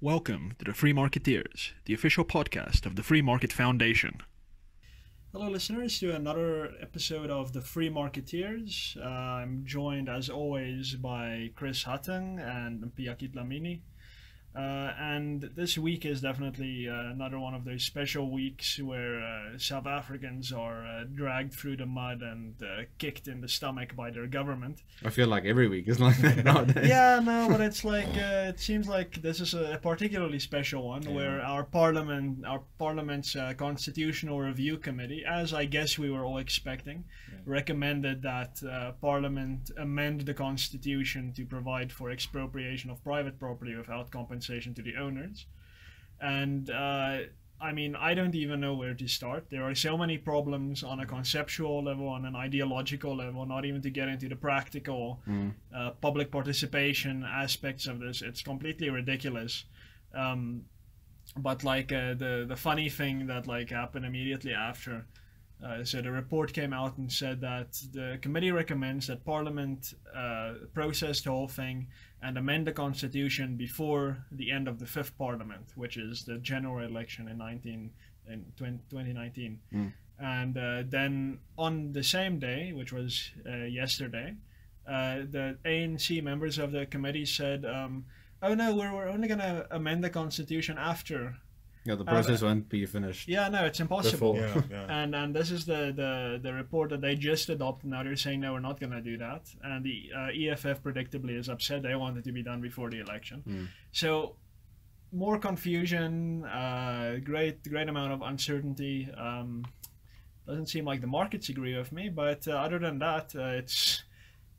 Welcome to the Free Marketeers, the official podcast of the Free Market Foundation. Hello listeners to another episode of the Free Marketeers. I'm joined as always by Chris Hutton and Mpiyakhe. And this week is definitely another one of those special weeks where South Africans are dragged through the mud and kicked in the stomach by their government. I feel like every week is like that nowadays. Yeah, no, but it's like it seems like this is a particularly special one where our parliament's Constitutional Review Committee, as I guess we were all expecting, recommended that Parliament amend the Constitution to provide for expropriation of private property without compensation to the owners. And I mean, I don't even know where to start. There are so many problems on a conceptual level, on an ideological level, not even to get into the practical public participation aspects of this. It's completely ridiculous. But like the funny thing that like happened immediately after, so the report came out and said that the committee recommends that Parliament process the whole thing and amend the Constitution before the end of the fifth Parliament, which is the general election in 2019. And then on the same day, which was yesterday, the ANC members of the committee said, oh no, we're only going to amend the Constitution after. Yeah, the process won't be finished. Yeah, no, it's impossible. Yeah. And this is the report that they just adopted. Now they're saying, no, we're not going to do that. And the EFF predictably is upset. They want it to be done before the election. So more confusion, great amount of uncertainty. Doesn't seem like the markets agree with me, but other than that,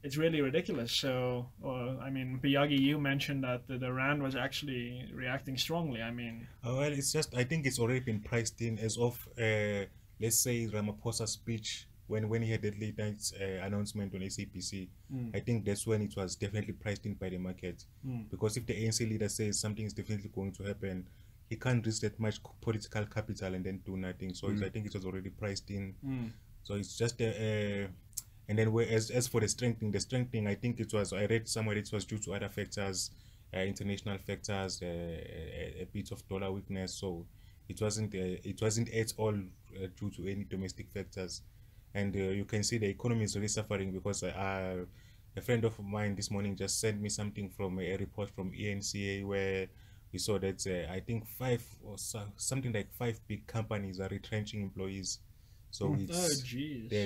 it's really ridiculous. So, I mean, Mpiyakhe, you mentioned that the Rand was actually reacting strongly. I mean... well, it's just, I think it's already been priced in as of, let's say, Ramaphosa's speech, when he had that late night announcement on SABC. I think that's when it was definitely priced in by the market. Because if the ANC leader says something is definitely going to happen, he can't risk that much political capital and then do nothing. So I think it was already priced in. So it's just and then as for the strengthening, I think I read somewhere it was due to other factors, international factors, a bit of dollar weakness. So it wasn't at all due to any domestic factors. And you can see the economy is really suffering because a friend of mine this morning just sent me something from a report from ENCA where we saw that I think 5 big companies are retrenching employees. So it's the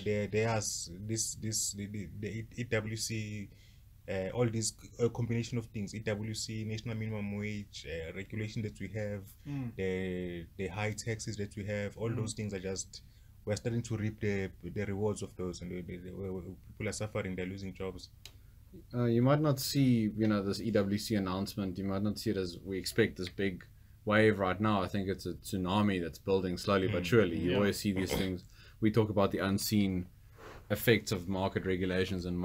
EWC, all these combination of things, EWC, national minimum wage, regulation that we have, the high taxes that we have, all those things are just, we're starting to reap the rewards of those, and people are suffering, they're losing jobs. You might not see, this EWC announcement, you might not see it as we expect this big wave right now. I think it's a tsunami that's building slowly but surely. You always see these things. We talk about the unseen effects of market regulations and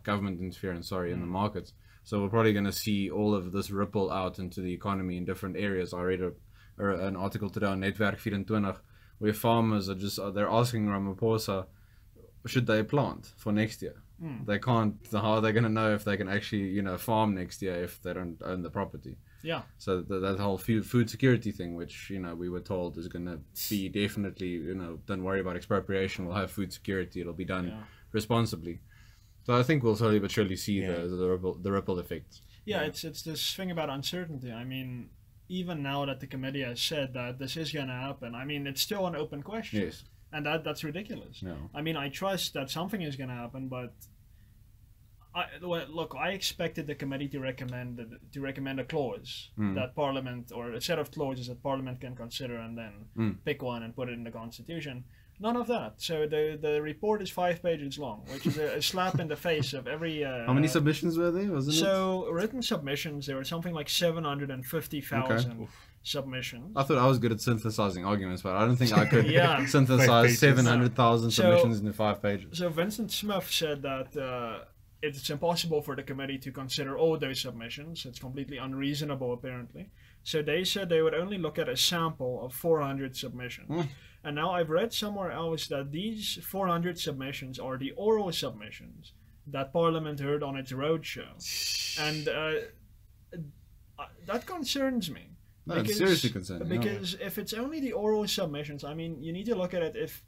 government interference, in the markets. So we're probably going to see all of this ripple out into the economy in different areas. I read an article today on Netwerk 24 where farmers they're asking Ramaphosa, should they plant for next year? They can't. How are they going to know if they can actually, farm next year if they don't own the property? Yeah. So that whole food security thing, which we were told is going to be definitely, don't worry about expropriation. We'll have food security. It'll be done responsibly. So I think we'll slowly but surely see the ripple effect. Yeah, it's this thing about uncertainty. I mean, even now that the committee has said that this is going to happen, I mean, it's still an open question. Yes. And that's ridiculous. No. I mean, I trust that something is going to happen, but I expected the committee to recommend a clause that Parliament, or a set of clauses that Parliament can consider and then pick one and put it in the Constitution. None of that. So the report is 5 pages long, which is a slap in the face of every... How many submissions were there, written submissions, there were something like 750,000 submissions. I thought I was good at synthesizing arguments, but I don't think I could synthesize 700,000 submissions into 5 pages. So Vincent Smith said that it's impossible for the committee to consider all those submissions. It's completely unreasonable, apparently. So they said they would only look at a sample of 400 submissions. And now I've read somewhere else that these 400 submissions are the oral submissions that Parliament heard on its roadshow. And that concerns me. No, it's seriously concerning. Because if it's only the oral submissions, I mean, you need to look at it. If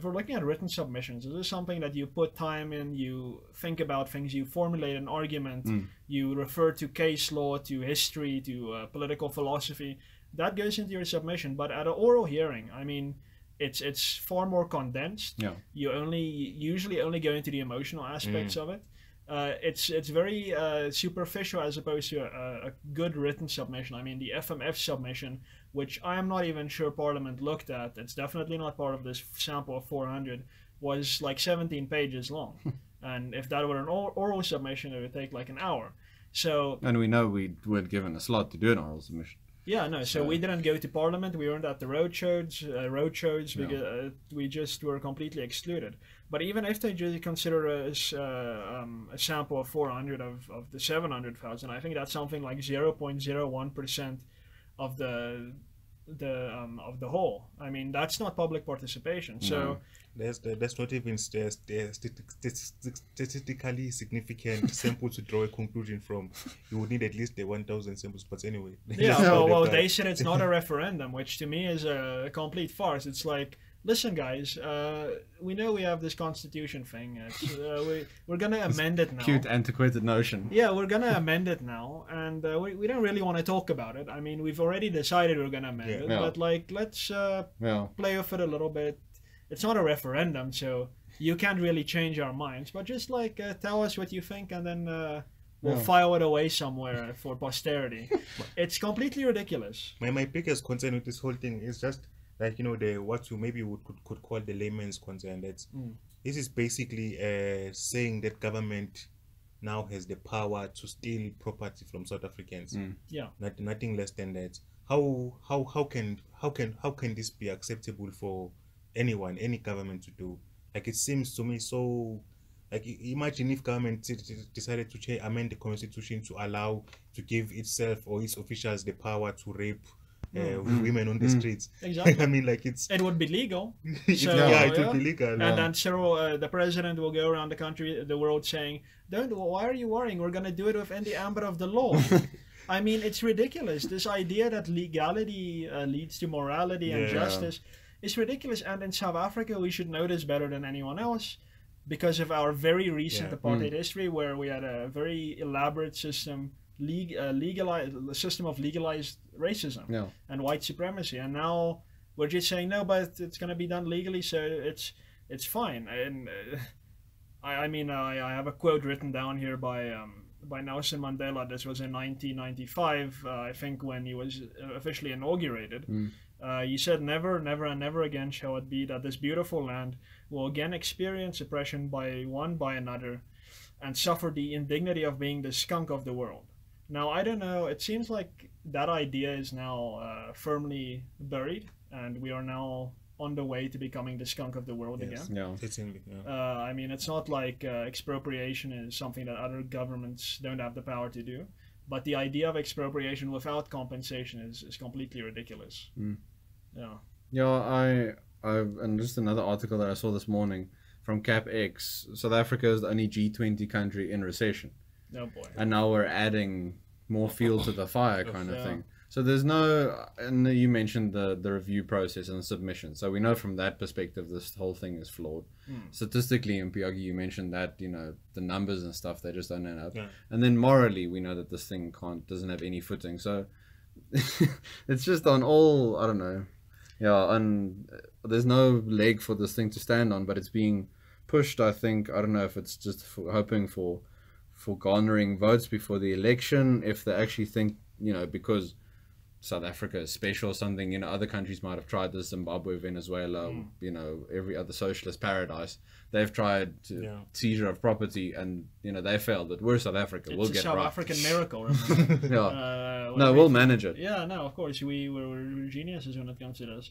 we're looking at written submissions, this is something that you put time in, you think about things, you formulate an argument, you refer to case law, to history, to political philosophy. That goes into your submission. But at an oral hearing, I mean, it's far more condensed. Yeah. You usually only go into the emotional aspects of it. It's very superficial as opposed to a good written submission. I mean, the FMF submission, which I am not even sure Parliament looked at, it's definitely not part of this sample of 400, was like 17 pages long. And if that were an oral submission, it would take like an hour. So, and we know we were given a slot to do an oral submission. Yeah, no, so we didn't go to Parliament, we weren't at the roadshows, because we just were completely excluded. But even if they just consider a sample of 400 of the 700,000, I think that's something like 0.01% of the whole. I mean, that's not public participation. So that's not even statistically significant sample to draw a conclusion from. You would need at least the 1,000 samples. But anyway, well, they said it's not a referendum, which to me is a complete farce. It's like, listen, guys, we know we have this constitution thing. We're gonna amend it now. Cute, antiquated notion. Yeah, we're gonna amend it now, and we don't really want to talk about it. I mean, we've already decided we're gonna amend it, but like, let's play with it a little bit. It's not a referendum, so you can't really change our minds. But just like tell us what you think, and then we'll file it away somewhere for posterity. It's completely ridiculous. My biggest concern with this whole thing is just, like, you know, what you maybe could call the layman's concern. That's this is basically saying that government now has the power to steal property from South Africans. Yeah, nothing less than that. How can this be acceptable for anyone, any government to do? Like, it seems to me so. Like, imagine if government decided to amend the constitution to give itself or its officials the power to rape women on the streets. Exactly. I mean, like, it would be legal. So, it would be legal. And then Cyril, the president, will go around the world saying, why are you worrying? We're going to do it within the ambit of the law. I mean, it's ridiculous. This idea that legality leads to morality and justice is ridiculous. And in South Africa, we should know this better than anyone else, because of our very recent apartheid history, where we had a very elaborate system, system of legalized racism and white supremacy, and now we're just saying no, but it's going to be done legally, so it's fine. And I mean, I have a quote written down here by Nelson Mandela. This was in 1995, I think, when he was officially inaugurated. He said, never, never, and never again shall it be that this beautiful land will again experience oppression by one by another, and suffer the indignity of being the skunk of the world. Now, I don't know, it seems like that idea is now firmly buried, and we are now on the way to becoming the skunk of the world again. I mean, it's not like expropriation is something that other governments don't have the power to do, but the idea of expropriation without compensation is completely ridiculous. And just another article that I saw this morning from CapX, South Africa is the only G20 country in recession. Oh boy. And now we're adding more fuel to the fire kind of thing. So there's no, and you mentioned the review process and the submission. So we know from that perspective, this whole thing is flawed. Statistically, in Mpiyakhe, you mentioned that, you know, the numbers and stuff, they just don't add up. And then morally, we know that this thing doesn't have any footing. So it's just on all, I don't know. And there's no leg for this thing to stand on, but it's being pushed, I think. I don't know if it's just hoping for garnering votes before the election, if they actually think, you know, because South Africa is special or something, you know, other countries might have tried this, Zimbabwe, Venezuela, you know, every other socialist paradise. They've tried seizure of property, and, you know, they failed. But we're South Africa. We'll get it right. It's a South African miracle. No, we'll manage it. Yeah, no, of course. We're geniuses when it comes to this.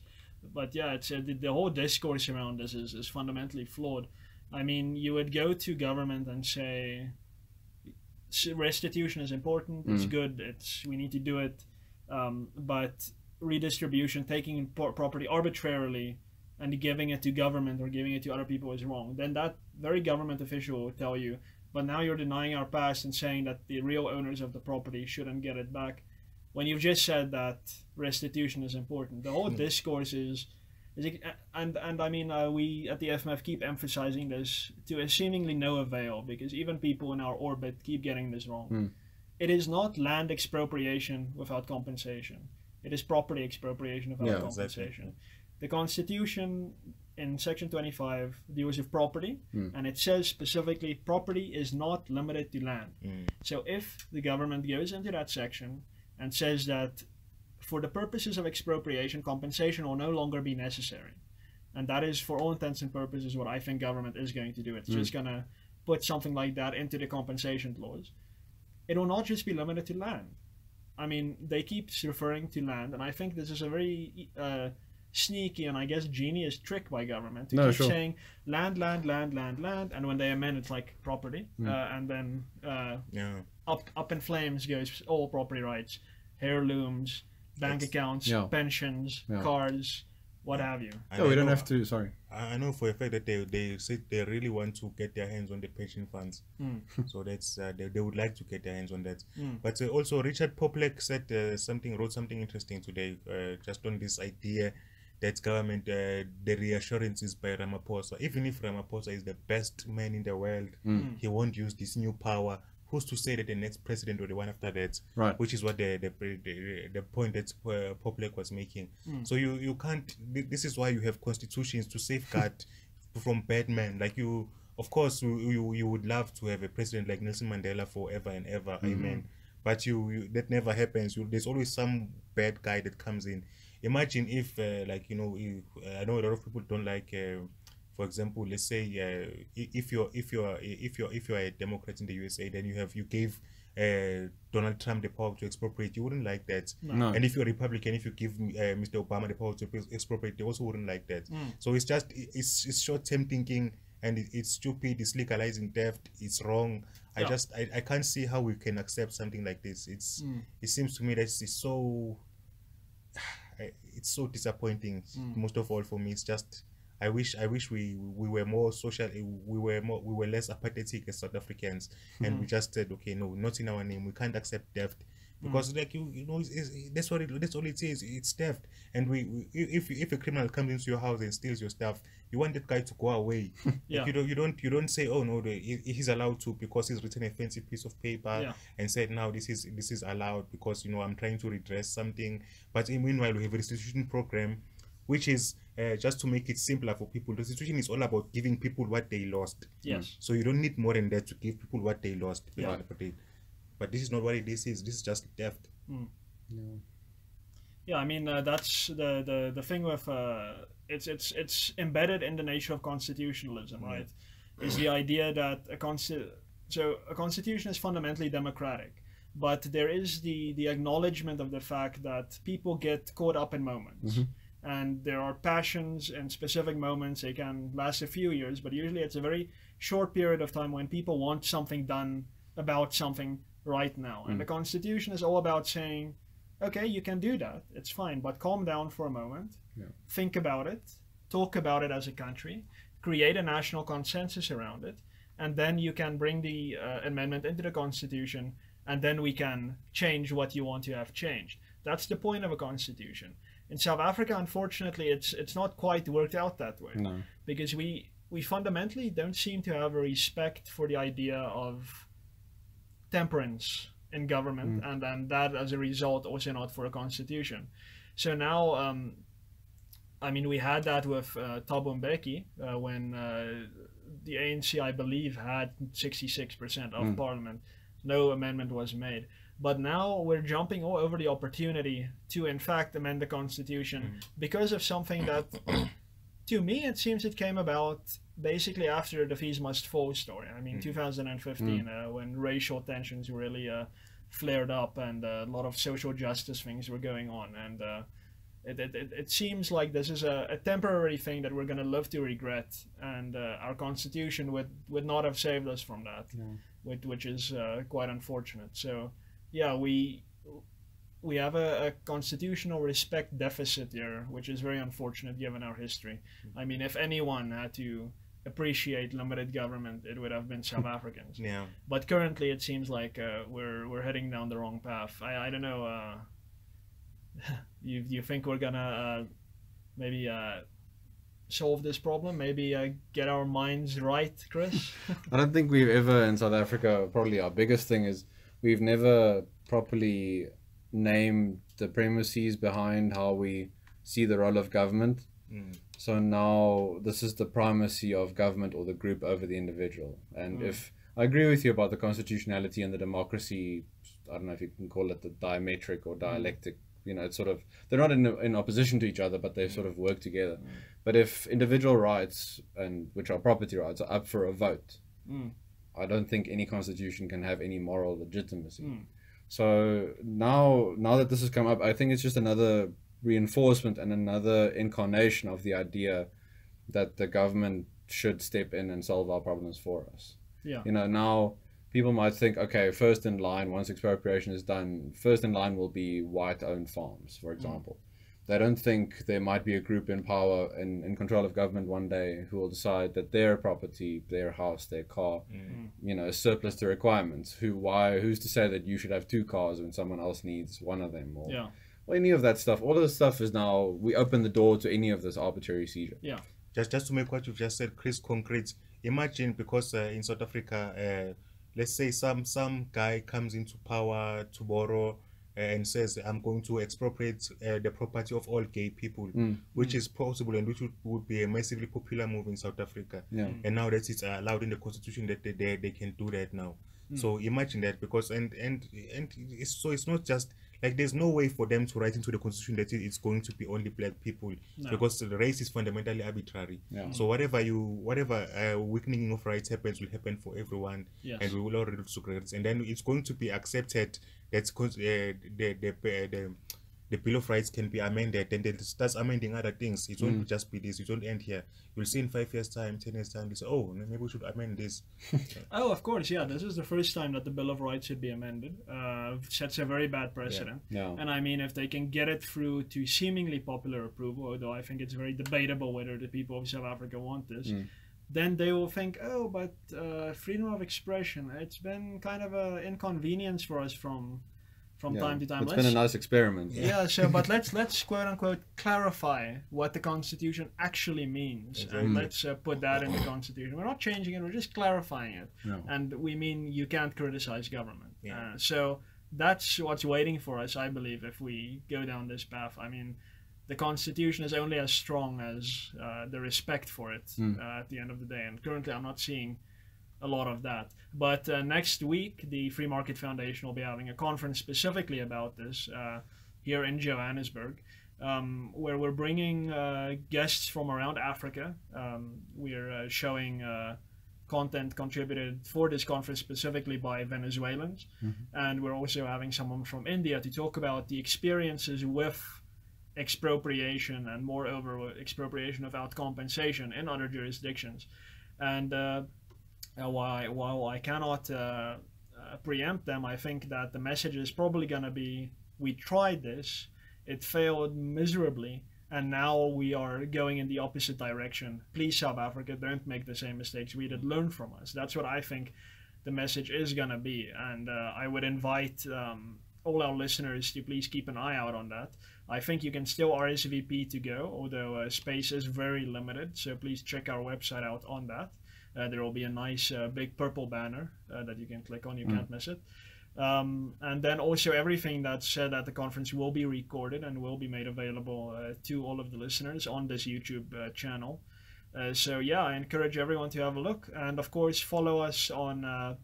But yeah, it's the whole discourse around this is fundamentally flawed. I mean, you would go to government and say, restitution is important, it's good, we need to do it, but redistribution, taking property arbitrarily and giving it to government or giving it to other people is wrong. Then that very government official will tell you, but now you're denying our past and saying that the real owners of the property shouldn't get it back. when you've just said that restitution is important. The whole discourse is and I mean, we at the FMF keep emphasizing this to a seemingly no avail, because even people in our orbit keep getting this wrong. It is not land expropriation without compensation. It is property expropriation without compensation. Exactly. The Constitution in Section 25 deals with property, and it says specifically property is not limited to land. So if the government goes into that section and says that for the purposes of expropriation, compensation will no longer be necessary, and that is for all intents and purposes what I think government is going to do. It's just going to put something like that into the compensation clause. It will not just be limited to land. I mean, they keep referring to land, and I think this is a very sneaky and I guess genius trick by government to keep saying land, land, land, land, land, and when they amend it's like property, and then up in flames goes all property rights, heirlooms, bank accounts, pensions, cars, what have you. No, we don't have to. Sorry, I know for a fact that they say they really want to get their hands on the pension funds, so that's they would like to get their hands on that. But also Richard Poplek said wrote something interesting today, just on this idea that government, the reassurances by Ramaphosa. Even if Ramaphosa is the best man in the world, he won't use this new power. Who's to say that the next president or the one after that, which is what the point that Poplek was making. So you can't. This is why you have constitutions to safeguard from bad men. Like you, of course, you would love to have a president like Nelson Mandela forever and ever, amen. But that never happens. There's always some bad guy that comes in. Imagine if, like, you know, I know a lot of people don't like. For example, let's say if you're a Democrat in the USA, then you gave Donald Trump the power to expropriate. You wouldn't like that. No. And if you're a Republican, if you give Mr. Obama the power to expropriate, they also wouldn't like that. So it's just it's short-term thinking, and it's stupid. It's legalizing theft. It's wrong. I can't see how we can accept something like this. It seems to me that it's so disappointing. Most of all for me, it's just. I wish we were more social. We were less apathetic as South Africans, and we just said, okay, no, not in our name. We can't accept theft, because like you know, that's all it is. It's theft. And if a criminal comes into your house and steals your stuff, you want that guy to go away. Like you don't say, oh no, he's allowed to because he's written a fancy piece of paper and said now this is allowed because, you know, I'm trying to redress something. But meanwhile, we have a restitution program, which is just to make it simpler for people. The situation is all about giving people what they lost. Yes. So you don't need more than that to give people what they lost. But this is not what this is. This is just theft. Yeah, I mean that's the thing with it's embedded in the nature of constitutionalism, right? Is the idea that a constitution is fundamentally democratic, but there is the acknowledgement of the fact that people get caught up in moments. And there are passions and specific moments. They can last a few years, but usually it's a very short period of time when people want something done about something right now. And the Constitution is all about saying, okay, you can do that. It's fine, but calm down for a moment. Think about it. Talk about it as a country. Create a national consensus around it. And then you can bring the amendment into the Constitution, and then we can change what you want to have changed. That's the point of a Constitution. In South Africa, unfortunately, it's not quite worked out that way. No. Because we fundamentally don't seem to have a respect for the idea of temperance in government, and that as a result also not for a constitution. So now, I mean, we had that with Thabo Mbeki when the ANC, I believe, had 66% of parliament. No amendment was made. But now we're jumping all over the opportunity to, in fact, amend the Constitution because of something that, to me, it seems it came about basically after the Fees Must Fall story. I mean, 2015, when racial tensions really flared up and a lot of social justice things were going on. And it seems like this is a temporary thing that we're going to live to regret. And our Constitution would not have saved us from that, which is quite unfortunate. So, yeah, we have a constitutional respect deficit here, which is very unfortunate given our history. I mean, if anyone had to appreciate limited government, it would have been South Africans. But currently, it seems like we're heading down the wrong path. I don't know. You think we're gonna maybe solve this problem? Maybe get our minds right, Chris? I don't think we've ever in South Africa, probably our biggest thing is we've never properly named the premises behind how we see the role of government. So now this is the primacy of government or the group over the individual. And if I agree with you about the constitutionality and the democracy, I don't know if you can call it the diametric or dialectic, you know, it's sort of, they're not in opposition to each other, but they sort of work together. But if individual rights, and which are property rights, are up for a vote, I don't think any constitution can have any moral legitimacy. So now that this has come up, I think it's just another reinforcement and another incarnation of the idea that the government should step in and solve our problems for us. Yeah. You know, now people might think, okay, first in line, once expropriation is done, first in line will be white-owned farms, for example. They don't think there might be a group in power and in control of government one day who will decide that their property, their house, their car, you know, is surplus to requirements. Who's to say that you should have 2 cars when someone else needs one of them? Or any of that stuff. All of this stuff is now, we open the door to any of this arbitrary seizure. Yeah. Just to make what you've just said, Chris, concrete. Imagine, because in South Africa, let's say some guy comes into power tomorrow and says, I'm going to expropriate the property of all gay people, which is possible and which would be a massively popular move in South Africa. And now that it's allowed in the constitution that they can do that now. So imagine that, because it's not just like, there's no way for them to write into the constitution that it's going to be only black people, because the race is fundamentally arbitrary. So whatever weakening of rights happens will happen for everyone, and we will all reduce to credits, and then it's going to be accepted that the Bill of Rights can be amended, and then starts amending other things. It won't just be this. It won't end here. You'll see in 5 years' time, 10 years' time, they say, oh, maybe we should amend this. Oh, of course, yeah. This is the first time that the Bill of Rights should be amended. Sets a very bad precedent. And I mean, if they can get it through to seemingly popular approval, although I think it's very debatable whether the people of South Africa want this, then they will think, oh, but freedom of expression, it's been kind of an inconvenience for us from time to time. It's been a nice experiment. So but let's quote unquote clarify what the Constitution actually means, and let's put that in the Constitution. We're not changing it; we're just clarifying it. And we mean you can't criticize government. So that's what's waiting for us, I believe, if we go down this path. I mean, the Constitution is only as strong as the respect for it at the end of the day. And currently, I'm not seeing a lot of that. But next week, the Free Market Foundation will be having a conference specifically about this here in Johannesburg, where we're bringing guests from around Africa. We're showing content contributed for this conference specifically by Venezuelans. And we're also having someone from India to talk about the experiences with expropriation, and moreover expropriation without compensation in other jurisdictions. And while I cannot preempt them, I think that the message is probably going to be, we tried this, it failed miserably, and now we are going in the opposite direction. Please, South Africa, don't make the same mistakes we did. Learn from us. That's what I think the message is going to be. And I would invite all our listeners to please keep an eye out on that. I think you can still RSVP to go, although space is very limited. So please check our website out on that. There will be a nice big purple banner that you can click on. You can't miss it. And then also everything that's said at the conference will be recorded and will be made available to all of the listeners on this YouTube channel. So yeah, I encourage everyone to have a look. And of course, follow us on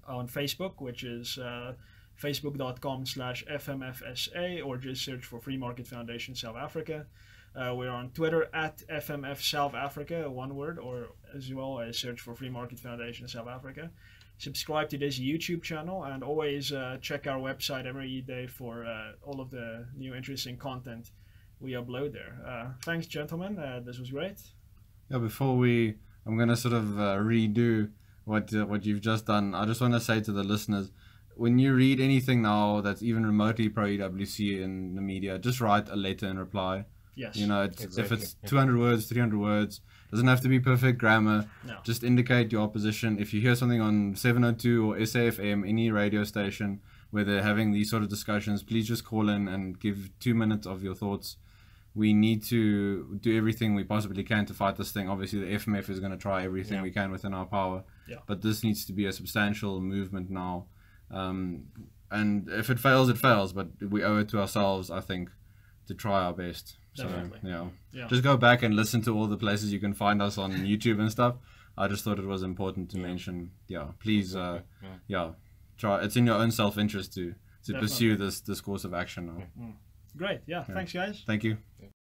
Facebook, which is facebook.com/FMFSA, or just search for Free Market Foundation South Africa. We're on Twitter at FMF South Africa, one word, or as well as search for Free Market Foundation South Africa. Subscribe to this YouTube channel, and always check our website every day for all of the new interesting content we upload there. Thanks, gentlemen. This was great. Yeah, I'm going to sort of redo what you've just done. I just want to say to the listeners, when you read anything now that's even remotely pro-EWC in the media, just write a letter in reply. Yes. You know, if it's 200 words, 300 words, doesn't have to be perfect grammar. No. Just indicate your opposition. If you hear something on 702 or SAFM, any radio station, where they're having these sort of discussions, please just call in and give 2 minutes of your thoughts. We need to do everything we possibly can to fight this thing. Obviously, the FMF is going to try everything we can within our power. Yeah. But this needs to be a substantial movement now. And if it fails, it fails. But we owe it to ourselves, I think, to try our best. Definitely. So, Yeah. just go back and listen to all the places you can find us on YouTube and stuff. I just thought it was important to mention. Yeah, please, try. It's in your own self-interest to pursue this course of action now. Great. Yeah. Thanks, guys. Thank you.